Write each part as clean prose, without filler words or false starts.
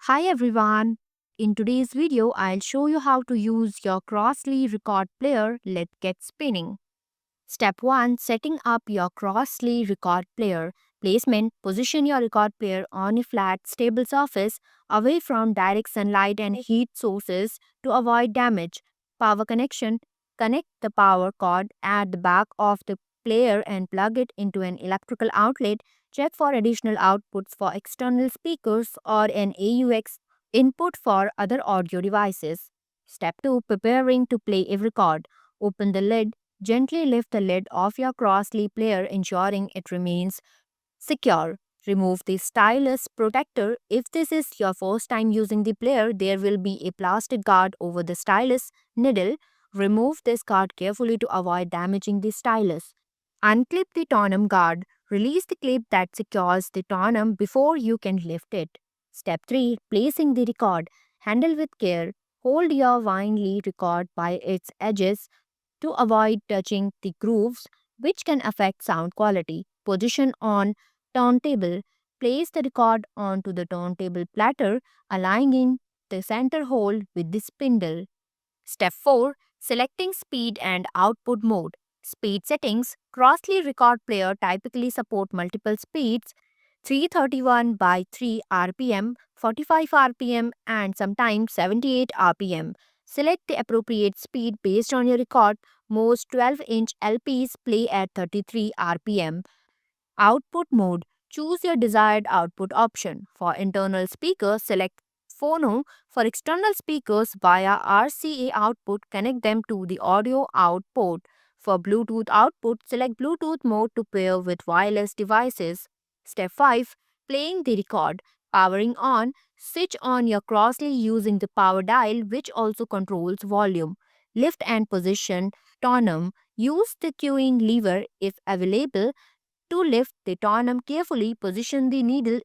Hi everyone. In today's video, I'll show you how to use your Crossly record player. Let's get spinning. Step 1. Setting up your Crossly record player. Placement. Position your record player on a flat, stable surface away from direct sunlight and heat sources to avoid damage. Power connection. Connect the power cord at the back of the player and plug it into an electrical outlet. Check for additional outputs for external speakers or an AUX input for other audio devices. Step 2. Preparing to play a record. Open the lid. Gently lift the lid of your Crossly player, ensuring it remains secure. Remove the stylus protector. If this is your first time using the player, there will be a plastic guard over the stylus needle. Remove this guard carefully to avoid damaging the stylus. Unclip the tonum guard. Release the clip that secures the tonum before you can lift it. Step 3. Placing the record. Handle with care. Hold your vinyl record by its edges to avoid touching the grooves, which can affect sound quality. Position on turntable. Place the record onto the turntable platter, aligning the center hole with the spindle. Step 4. Selecting speed and output mode. Speed settings. Crossly record player typically support multiple speeds 331 by 3 RPM, 45 RPM, and sometimes 78 RPM. Select the appropriate speed based on your record. Most 12-inch LPs play at 33 RPM. Output mode. Choose your desired output option. For internal speakers, select phono. For external speakers via RCA output, connect them to the audio out port. For Bluetooth output, select Bluetooth mode to pair with wireless devices. Step 5. Playing the record. Powering on. Switch on your Crossly using the power dial, which also controls volume. Lift and position tonum. Use the cueing lever if available to lift the tonum carefully. Position the needle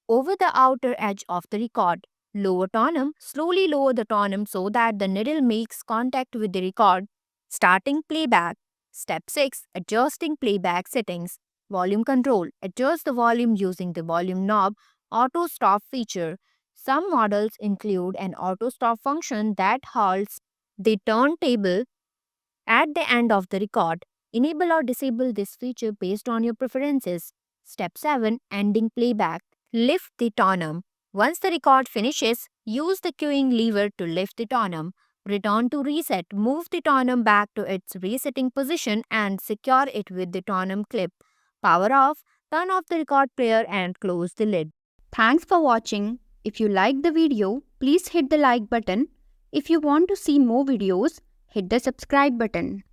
over the outer edge of the record. Lower tonum. Slowly lower the tonum so that the needle makes contact with the record. Starting playback. Step 6. Adjusting playback settings. Volume control. Adjust the volume using the volume knob auto stop feature. Some models include an auto stop function that halts the turntable at the end of the record. Enable or disable this feature based on your preferences. Step 7. Ending playback. Lift the tonum. Once the record finishes, use the cueing lever to lift the tonum. Return to reset. Move the tonum back to its resetting position and secure it with the tonum clip. Power off. Turn off the record player and close the lid. Thanks for watching. If you liked the video, please hit the like button. If you want to see more videos, hit the subscribe button.